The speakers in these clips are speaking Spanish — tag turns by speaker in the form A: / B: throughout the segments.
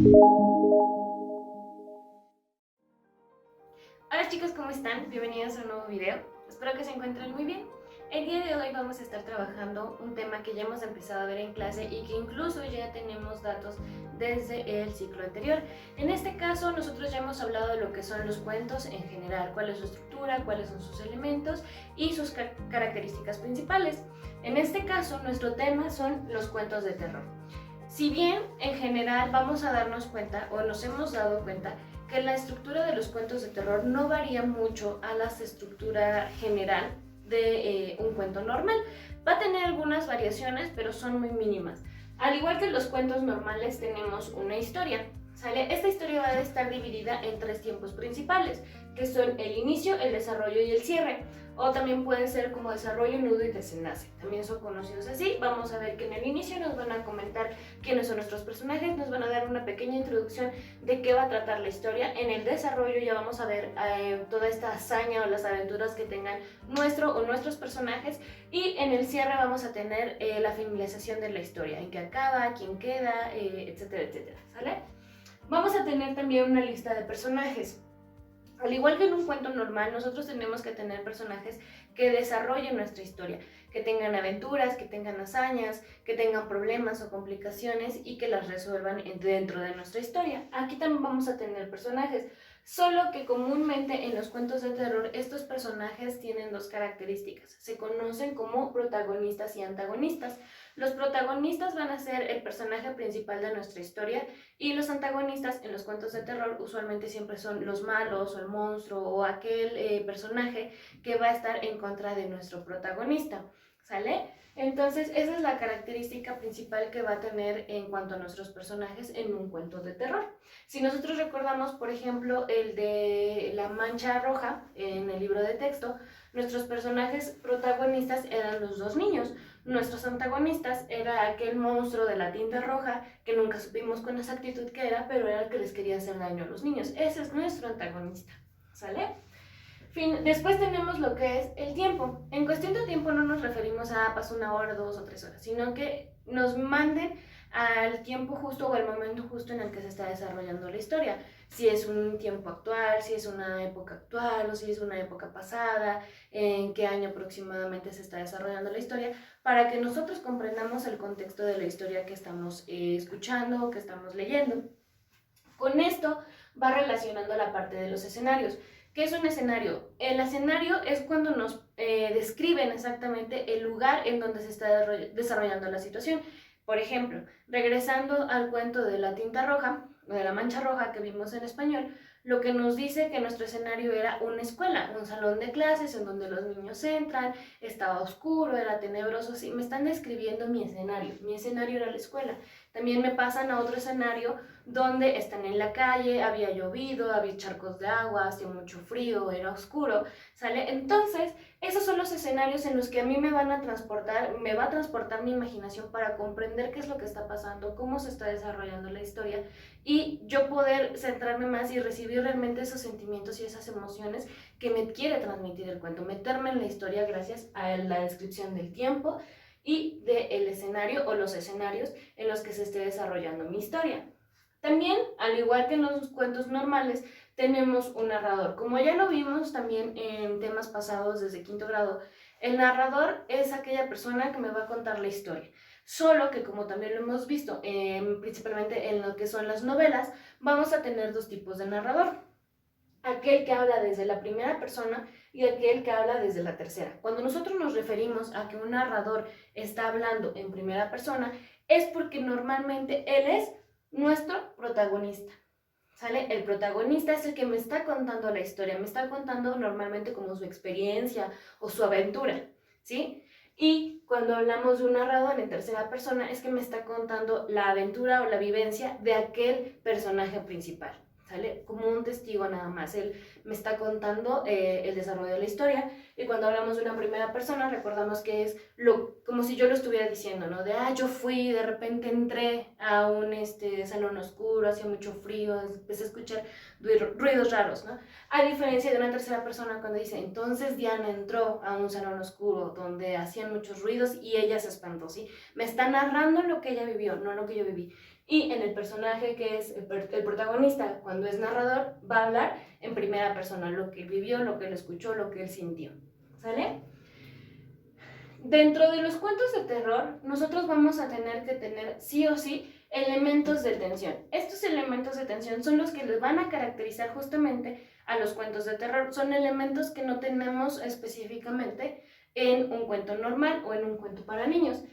A: Hola chicos, ¿cómo están? Bienvenidos a un nuevo video. Espero que se encuentren muy bien. El día de hoy vamos a estar trabajando un tema que ya hemos empezado a ver en clase y que incluso ya tenemos datos desde el ciclo anterior. En este caso nosotros ya hemos hablado de lo que son los cuentos en general, cuál es su estructura, cuáles son sus elementos y sus características principales. En este caso nuestro tema son los cuentos de terror. Si bien en general vamos a darnos cuenta o nos hemos dado cuenta que la estructura de los cuentos de terror no varía mucho a la estructura general de un cuento normal. Va a tener algunas variaciones, pero son muy mínimas. Al igual que los cuentos normales, tenemos una historia, ¿sale? Esta historia va a estar dividida en tres tiempos principales, que son el inicio, el desarrollo y el cierre. O también pueden ser como desarrollo, nudo y desenlace. También son conocidos así. Vamos a ver que en el inicio nos van a comentar quiénes son nuestros personajes, nos van a dar una pequeña introducción de qué va a tratar la historia. En el desarrollo ya vamos a ver toda esta hazaña o las aventuras que tengan nuestro o nuestros personajes. Y en el cierre vamos a tener la finalización de la historia, en qué acaba, quién queda, etcétera, etcétera, ¿sale? Vamos a tener también una lista de personajes. Al igual que en un cuento normal, nosotros tenemos que tener personajes que desarrollen nuestra historia, que tengan aventuras, que tengan hazañas, que tengan problemas o complicaciones y que las resuelvan dentro de nuestra historia. Aquí también vamos a tener personajes, solo que comúnmente en los cuentos de terror estos personajes tienen dos características. Se conocen como protagonistas y antagonistas. Los protagonistas van a ser el personaje principal de nuestra historia y los antagonistas en los cuentos de terror usualmente siempre son los malos o el monstruo o aquel personaje que va a estar en contra de nuestro protagonista, ¿sale? Entonces esa es la característica principal que va a tener en cuanto a nuestros personajes en un cuento de terror. Si nosotros recordamos, por ejemplo, el de la mancha roja en el libro de texto, nuestros personajes protagonistas eran los dos niños. Nuestros antagonistas era aquel monstruo de la tinta roja que nunca supimos con exactitud qué era, pero era el que les quería hacer daño a los niños. Ese es nuestro antagonista, ¿sale? Después tenemos lo que es el tiempo. En cuestión de tiempo no nos referimos a pasó 1 hora, 2 o 3 horas, sino que nos manden al tiempo justo o al momento justo en el que se está desarrollando la historia. Si es un tiempo actual, si es una época actual o si es una época pasada, en qué año aproximadamente se está desarrollando la historia, para que nosotros comprendamos el contexto de la historia que estamos escuchando o que estamos leyendo. Con esto va relacionando la parte de los escenarios. ¿Qué es un escenario? El escenario es cuando nos describen exactamente el lugar en donde se está desarrollando la situación. Por ejemplo, regresando al cuento de la tinta roja, o de la mancha roja que vimos en español, lo que nos dice que nuestro escenario era una escuela, un salón de clases en donde los niños entran, estaba oscuro, era tenebroso, sí, me están describiendo mi escenario era la escuela. También me pasan a otro escenario donde están en la calle, había llovido, había charcos de agua, hacía mucho frío, era oscuro, ¿sale? Entonces, esos son los escenarios en los que a mí me van a transportar, me va a transportar mi imaginación para comprender qué es lo que está pasando, cómo se está desarrollando la historia y yo poder centrarme más y recibir realmente esos sentimientos y esas emociones que me quiere transmitir el cuento, meterme en la historia gracias a la descripción del tiempo y del escenario o los escenarios en los que se esté desarrollando mi historia. También, al igual que en los cuentos normales, tenemos un narrador. Como ya lo vimos también en temas pasados desde quinto grado, el narrador es aquella persona que me va a contar la historia. Solo que, como también lo hemos visto, principalmente en lo que son las novelas, vamos a tener dos tipos de narrador. Aquel que habla desde la primera persona y aquel que habla desde la tercera. Cuando nosotros nos referimos a que un narrador está hablando en primera persona, es porque normalmente él es nuestro protagonista, ¿sale? El protagonista es el que me está contando la historia, me está contando normalmente como su experiencia o su aventura, ¿sí? Y cuando hablamos de un narrador en tercera persona es que me está contando la aventura o la vivencia de aquel personaje principal, ¿sale? Como un testigo nada más, él me está contando el desarrollo de la historia. Y cuando hablamos de una primera persona, recordamos que es como si yo lo estuviera diciendo, ¿no? De, yo fui, de repente entré a un salón oscuro, hacía mucho frío, empecé a escuchar ruidos raros, ¿no? A diferencia de una tercera persona cuando dice, entonces Diana entró a un salón oscuro donde hacían muchos ruidos y ella se espantó, ¿sí? Me está narrando lo que ella vivió, no lo que yo viví. y en el personaje que es el protagonista, cuando es narrador, va a hablar en primera persona lo que vivió, lo que él escuchó, lo que él sintió, ¿sale? Dentro de los cuentos de terror, nosotros vamos a tener que tener sí o sí elementos de tensión. Estos elementos de tensión son los que les van a caracterizar justamente a los cuentos de terror. Son elementos que no tenemos específicamente en un cuento normal o en un cuento para niños.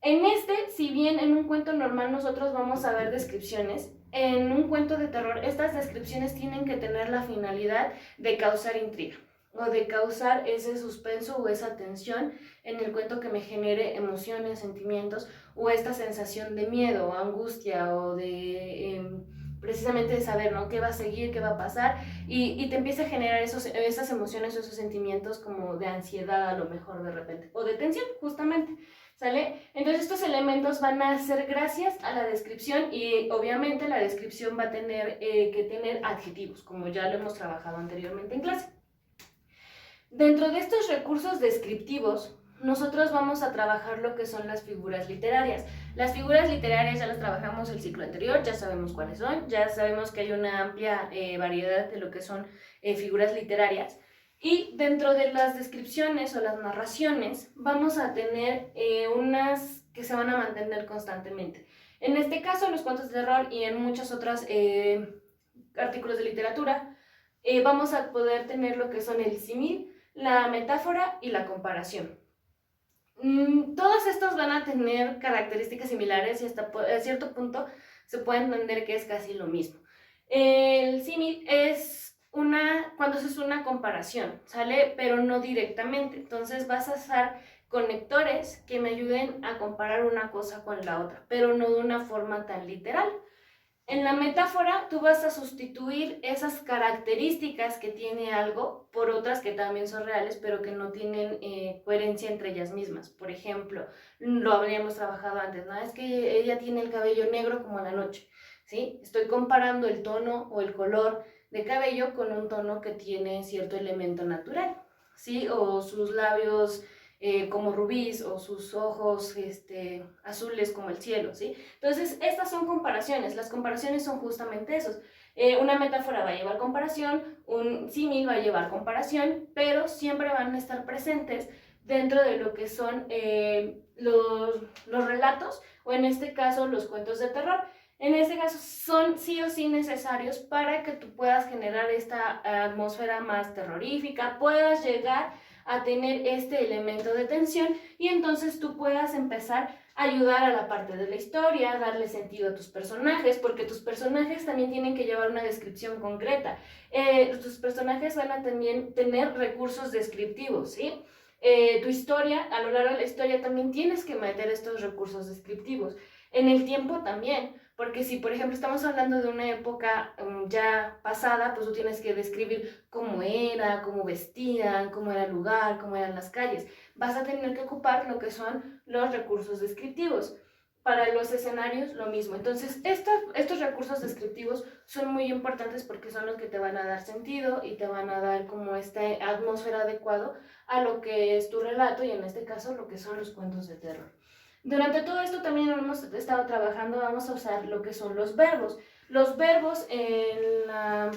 A: En este, si bien en un cuento normal nosotros vamos a ver descripciones, en un cuento de terror estas descripciones tienen que tener la finalidad de causar intriga o de causar ese suspenso o esa tensión en el cuento que me genere emociones, sentimientos o esta sensación de miedo o angustia o de precisamente de saber, ¿no? ¿Qué va a seguir? ¿Qué va a pasar? Y te empieza a generar esas emociones o esos sentimientos como de ansiedad a lo mejor de repente o de tensión justamente. ¿Sale? Entonces estos elementos van a ser gracias a la descripción y obviamente la descripción va a tener que tener adjetivos, como ya lo hemos trabajado anteriormente en clase. Dentro de estos recursos descriptivos, nosotros vamos a trabajar lo que son las figuras literarias. Las figuras literarias ya las trabajamos el ciclo anterior, ya sabemos cuáles son, ya sabemos que hay una amplia variedad de lo que son figuras literarias. Y dentro de las descripciones o las narraciones vamos a tener unas que se van a mantener constantemente. En este caso, los cuentos de terror y en muchos otros artículos de literatura, vamos a poder tener lo que son el símil, la metáfora y la comparación. Todos estos van a tener características similares y hasta a cierto punto se puede entender que es casi lo mismo. El símil es cuando se hace una comparación, ¿sale? Pero no directamente. Entonces vas a usar conectores que me ayuden a comparar una cosa con la otra, pero no de una forma tan literal. En la metáfora tú vas a sustituir esas características que tiene algo por otras que también son reales, pero que no tienen coherencia entre ellas mismas. Por ejemplo, lo habríamos trabajado antes, ¿no? Es que ella tiene el cabello negro como la noche, ¿sí? Estoy comparando el tono o el color de cabello con un tono que tiene cierto elemento natural, ¿sí? O sus labios como rubíes o sus ojos azules como el cielo, ¿sí? Entonces, estas son comparaciones. Las comparaciones son justamente esos. Una metáfora va a llevar comparación, un símil va a llevar comparación, pero siempre van a estar presentes dentro de lo que son los relatos o en este caso los cuentos de terror. En este caso son sí o sí necesarios para que tú puedas generar esta atmósfera más terrorífica, puedas llegar a tener este elemento de tensión y entonces tú puedas empezar a ayudar a la parte de la historia, darle sentido a tus personajes, porque tus personajes también tienen que llevar una descripción concreta. Tus personajes van a también tener recursos descriptivos, ¿sí? Tu historia, a lo largo de la historia también tienes que meter estos recursos descriptivos. En el tiempo también, porque si por ejemplo estamos hablando de una época ya pasada, pues tú tienes que describir cómo era, cómo vestían, cómo era el lugar, cómo eran las calles. Vas a tener que ocupar lo que son los recursos descriptivos. Para los escenarios lo mismo. Entonces estos recursos descriptivos son muy importantes porque son los que te van a dar sentido y te van a dar como esta atmósfera adecuado a lo que es tu relato y en este caso lo que son los cuentos de terror. Durante todo esto también hemos estado trabajando, vamos a usar lo que son los verbos. Los verbos en la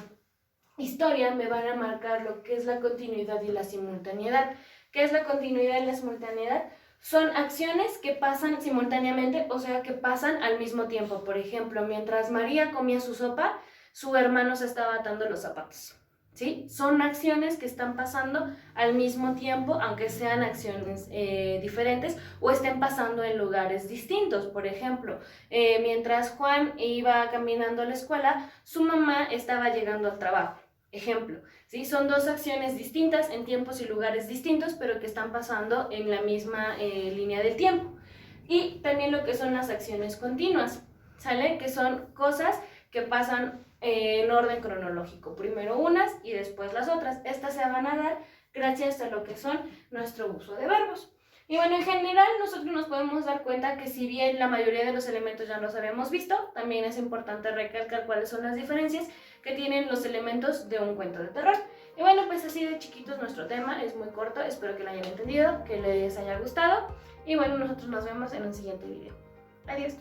A: historia me van a marcar lo que es la continuidad y la simultaneidad. ¿Qué es la continuidad y la simultaneidad? Son acciones que pasan simultáneamente, o sea, que pasan al mismo tiempo. Por ejemplo, mientras María comía su sopa, su hermano se estaba atando los zapatos. ¿Sí? Son acciones que están pasando al mismo tiempo, aunque sean acciones diferentes o estén pasando en lugares distintos. Por ejemplo, mientras Juan iba caminando a la escuela, su mamá estaba llegando al trabajo. Ejemplo, ¿sí? Son dos acciones distintas en tiempos y lugares distintos, pero que están pasando en la misma línea del tiempo. Y también lo que son las acciones continuas, ¿sale? Que son cosas que pasan en orden cronológico, primero unas y después las otras. Estas se van a dar gracias a lo que son nuestro uso de verbos. Y bueno, en general nosotros nos podemos dar cuenta que si bien la mayoría de los elementos ya los habíamos visto, también es importante recalcar cuáles son las diferencias que tienen los elementos de un cuento de terror. Y bueno, pues así de chiquito es nuestro tema, es muy corto, espero que lo hayan entendido, que les haya gustado. Y bueno, nosotros nos vemos en un siguiente video. Adiós.